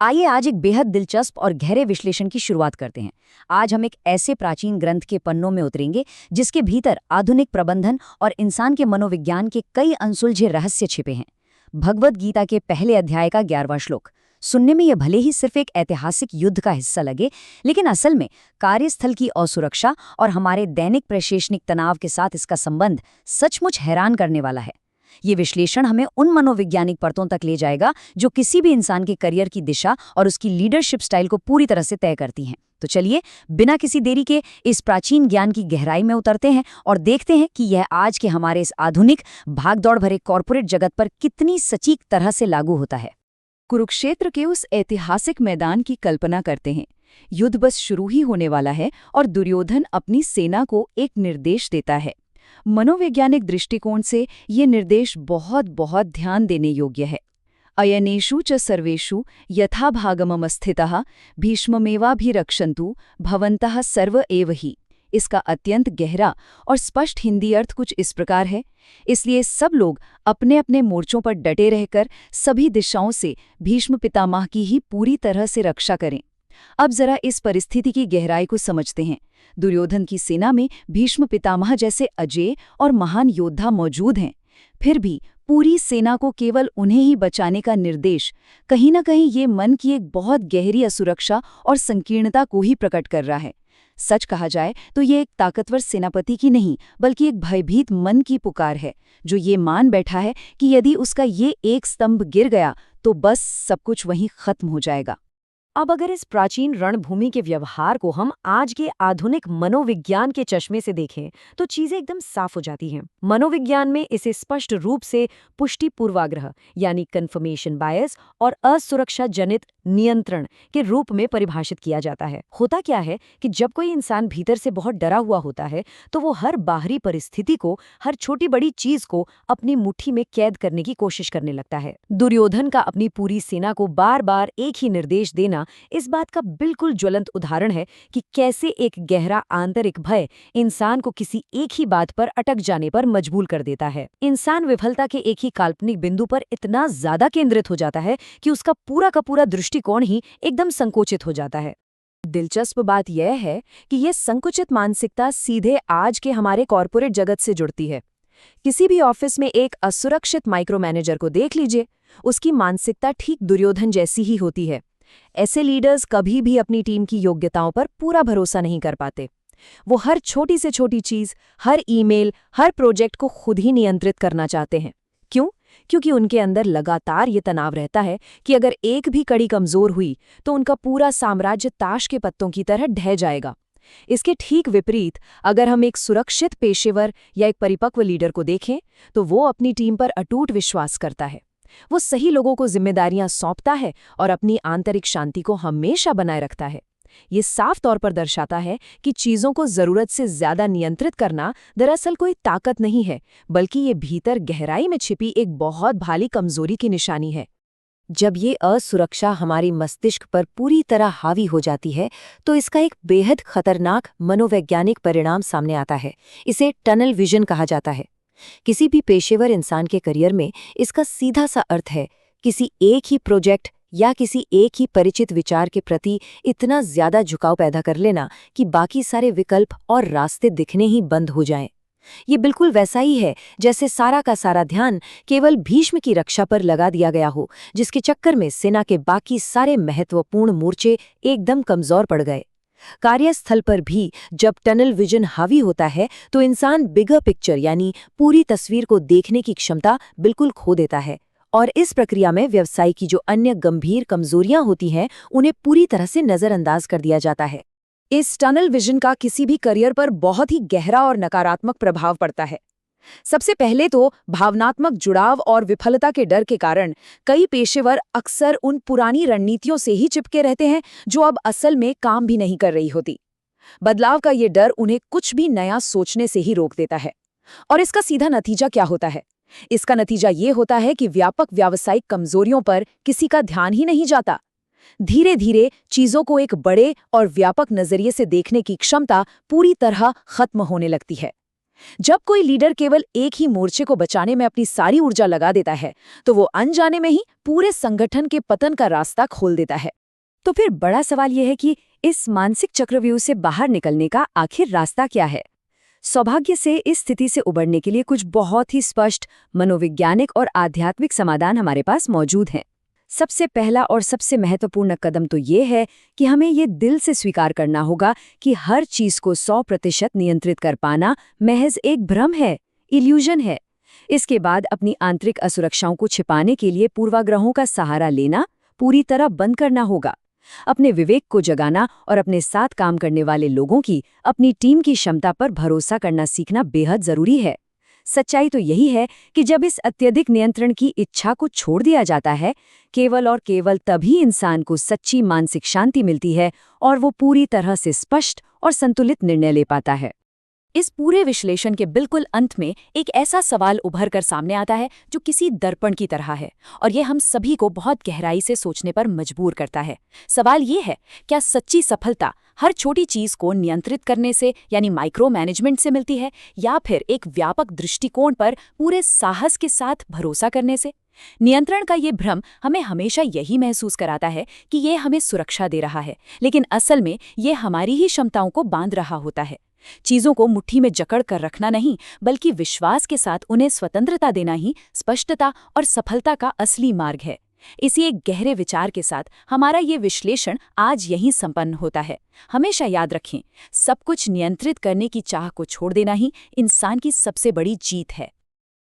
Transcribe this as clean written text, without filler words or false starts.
आइए आज एक बेहद दिलचस्प और गहरे विश्लेषण की शुरुआत करते हैं। आज हम एक ऐसे प्राचीन ग्रंथ के पन्नों में उतरेंगे जिसके भीतर आधुनिक प्रबंधन और इंसान के मनोविज्ञान के कई अनसुलझे रहस्य छिपे हैं। भगवद गीता के पहले अध्याय का 11वां श्लोक सुनने में यह भले ही सिर्फ एक ऐतिहासिक युद्ध का हिस्सा लगे, लेकिन असल में कार्यस्थल की असुरक्षा और हमारे दैनिक प्रशासनिक तनाव के साथ इसका संबंध सचमुच हैरान करने वाला है। ये विश्लेषण हमें उन मनोवैज्ञानिक परतों तक ले जाएगा जो किसी भी इंसान के करियर की दिशा और उसकी लीडरशिप स्टाइल को पूरी तरह से तय करती हैं। तो चलिए बिना किसी देरी के इस प्राचीन ज्ञान की गहराई में उतरते हैं और देखते हैं कि यह आज के हमारे इस आधुनिक भागदौड़ भरे कॉरपोरेट जगत पर कितनी सटीक तरह से लागू होता है। कुरुक्षेत्र के उस ऐतिहासिक मैदान की कल्पना करते हैं। युद्ध बस शुरू ही होने वाला है और दुर्योधन अपनी सेना को एक निर्देश देता है। मनोवैज्ञानिक दृष्टिकोण से ये निर्देश बहुत बहुत ध्यान देने योग्य है। अयनेषु च सर्वेषु यथा भागमम स्थितः भीष्ममेवाभिरक्षन्तु भवन्तः सर्व एव हि। इसका अत्यंत गहरा और स्पष्ट हिंदी अर्थ कुछ इस प्रकार है, इसलिए सब लोग अपने अपने मोर्चों पर डटे रहकर सभी दिशाओं से भीष्म पितामह की ही पूरी तरह से रक्षा करें। अब जरा इस परिस्थिति की गहराई को समझते हैं। दुर्योधन की सेना में भीष्म पितामह जैसे अजेय और महान योद्धा मौजूद हैं, फिर भी पूरी सेना को केवल उन्हें ही बचाने का निर्देश कहीं न कहीं ये मन की एक बहुत गहरी असुरक्षा और संकीर्णता को ही प्रकट कर रहा है। सच कहा जाए तो ये एक ताकतवर सेनापति की नहीं, बल्कि एक भयभीत मन की पुकार है, जो ये मान बैठा है कि यदि उसका ये एक स्तंभ गिर गया तो बस सब कुछ वहीं खत्म हो जाएगा। अब अगर इस प्राचीन रणभूमि के व्यवहार को हम आज के आधुनिक मनोविज्ञान के चश्मे से देखें तो चीजें एकदम साफ हो जाती हैं। मनोविज्ञान में इसे स्पष्ट रूप से पुष्टि पूर्वाग्रह यानी कंफर्मेशन बायस और असुरक्षा जनित नियंत्रण के रूप में परिभाषित किया जाता है। होता क्या है कि जब कोई इंसान भीतर से बहुत डरा हुआ होता है तो वो हर बाहरी परिस्थिति को, हर छोटी बड़ी चीज को अपनी मुट्ठी में कैद करने की कोशिश करने लगता है। दुर्योधन का अपनी पूरी सेना को बार बार एक ही निर्देश देना इस बात का बिल्कुल ज्वलंत उदाहरण है कि कैसे एक गहरा आंतरिक भय इंसान को किसी एक ही बात पर अटक जाने पर मजबूर कर देता है। इंसान विफलता के एक ही काल्पनिक बिंदु पर इतना ज्यादा केंद्रित हो जाता है कि उसका पूरा का पूरा दृष्टिकोण ही एकदम संकुचित हो जाता है। दिलचस्प बात यह है कि यह संकुचित मानसिकता सीधे आज के हमारे कॉरपोरेट जगत से जुड़ती है। किसी भी ऑफिस में एक असुरक्षित माइक्रो मैनेजर को देख लीजिए, उसकी मानसिकता ठीक दुर्योधन जैसी ही होती है। ऐसे लीडर्स कभी भी अपनी टीम की योग्यताओं पर पूरा भरोसा नहीं कर पाते। वो हर छोटी से छोटी चीज, हर ईमेल, हर प्रोजेक्ट को खुद ही नियंत्रित करना चाहते हैं। क्यों? क्योंकि उनके अंदर लगातार ये तनाव रहता है कि अगर एक भी कड़ी कमजोर हुई तो उनका पूरा साम्राज्य ताश के पत्तों की तरह ढह जाएगा। इसके ठीक विपरीत अगर हम एक सुरक्षित पेशेवर या एक परिपक्व लीडर को देखें तो वो अपनी टीम पर अटूट विश्वास करता है। वो सही लोगों को जिम्मेदारियां सौंपता है और अपनी आंतरिक शांति को हमेशा बनाए रखता है। ये साफ तौर पर दर्शाता है कि चीजों को जरूरत से ज्यादा नियंत्रित करना दरअसल कोई ताकत नहीं है, बल्कि ये भीतर गहराई में छिपी एक बहुत भारी कमजोरी की निशानी है। जब ये असुरक्षा हमारी मस्तिष्क पर पूरी तरह हावी हो जाती है तो इसका एक बेहद खतरनाक मनोवैज्ञानिक परिणाम सामने आता है। इसे टनल विजन कहा जाता है। किसी भी पेशेवर इंसान के करियर में इसका सीधा सा अर्थ है किसी एक ही प्रोजेक्ट या किसी एक ही परिचित विचार के प्रति इतना ज्यादा झुकाव पैदा कर लेना कि बाकी सारे विकल्प और रास्ते दिखने ही बंद हो जाएं। ये बिल्कुल वैसा ही है जैसे सारा का सारा ध्यान केवल भीष्म की रक्षा पर लगा दिया गया हो, जिसके चक्कर में सेना के बाकी सारे महत्वपूर्ण मोर्चे एकदम कमजोर पड़ गए। कार्यस्थल पर भी जब टनल विजन हावी होता है तो इंसान बिगर पिक्चर यानी पूरी तस्वीर को देखने की क्षमता बिल्कुल खो देता है और इस प्रक्रिया में व्यवसाय की जो अन्य गंभीर कमजोरियां होती हैं उन्हें पूरी तरह से नजरअंदाज कर दिया जाता है। इस टनल विजन का किसी भी करियर पर बहुत ही गहरा और नकारात्मक प्रभाव पड़ता है। सबसे पहले तो भावनात्मक जुड़ाव और विफलता के डर के कारण कई पेशेवर अक्सर उन पुरानी रणनीतियों से ही चिपके रहते हैं जो अब असल में काम भी नहीं कर रही होती। बदलाव का ये डर उन्हें कुछ भी नया सोचने से ही रोक देता है। और इसका सीधा नतीजा क्या होता है? इसका नतीजा ये होता है कि व्यापक व्यावसायिक कमजोरियों पर किसी का ध्यान ही नहीं जाता। धीरे धीरे चीजों को एक बड़े और व्यापक नजरिए से देखने की क्षमता पूरी तरह खत्म होने लगती है। जब कोई लीडर केवल एक ही मोर्चे को बचाने में अपनी सारी ऊर्जा लगा देता है, तो वो अनजाने में ही पूरे संगठन के पतन का रास्ता खोल देता है। तो फिर बड़ा सवाल यह है कि इस मानसिक चक्रव्यूह से बाहर निकलने का आखिर रास्ता क्या है? सौभाग्य से इस स्थिति से उबरने के लिए कुछ बहुत ही स्पष्ट मनोवैज्ञानिक और आध्यात्मिक समाधान हमारे पास मौजूद हैं। सबसे पहला और सबसे महत्वपूर्ण कदम तो ये है कि हमें ये दिल से स्वीकार करना होगा कि हर चीज को 100% नियंत्रित कर पाना महज एक भ्रम है, इल्यूजन है। इसके बाद अपनी आंतरिक असुरक्षाओं को छिपाने के लिए पूर्वाग्रहों का सहारा लेना पूरी तरह बंद करना होगा। अपने विवेक को जगाना और अपने साथ काम करने वाले लोगों की, अपनी टीम की क्षमता पर भरोसा करना सीखना बेहद जरूरी है। सच्चाई तो यही है कि जब इस अत्यधिक नियंत्रण की इच्छा को छोड़ दिया जाता है, केवल और केवल तभी इंसान को सच्ची मानसिक शांति मिलती है और वो पूरी तरह से स्पष्ट और संतुलित निर्णय ले पाता है। इस पूरे विश्लेषण के बिल्कुल अंत में एक ऐसा सवाल उभर कर सामने आता है जो किसी दर्पण की तरह है, और ये हम सभी को बहुत गहराई से सोचने पर मजबूर करता है। सवाल ये है, क्या सच्ची सफलता हर छोटी चीज को नियंत्रित करने से यानी माइक्रो मैनेजमेंट से मिलती है, या फिर एक व्यापक दृष्टिकोण पर पूरे साहस के साथ भरोसा करने से? नियंत्रण का ये भ्रम हमें हमेशा यही महसूस कराता है कि ये हमें सुरक्षा दे रहा है, लेकिन असल में ये हमारी ही क्षमताओं को बांध रहा होता है। चीजों को मुट्ठी में जकड़ कर रखना नहीं, बल्कि विश्वास के साथ उन्हें स्वतंत्रता देना ही स्पष्टता और सफलता का असली मार्ग है। इसी एक गहरे विचार के साथ हमारा ये विश्लेषण आज यहीं संपन्न होता है। हमेशा याद रखें, सब कुछ नियंत्रित करने की चाह को छोड़ देना ही इंसान की सबसे बड़ी जीत है।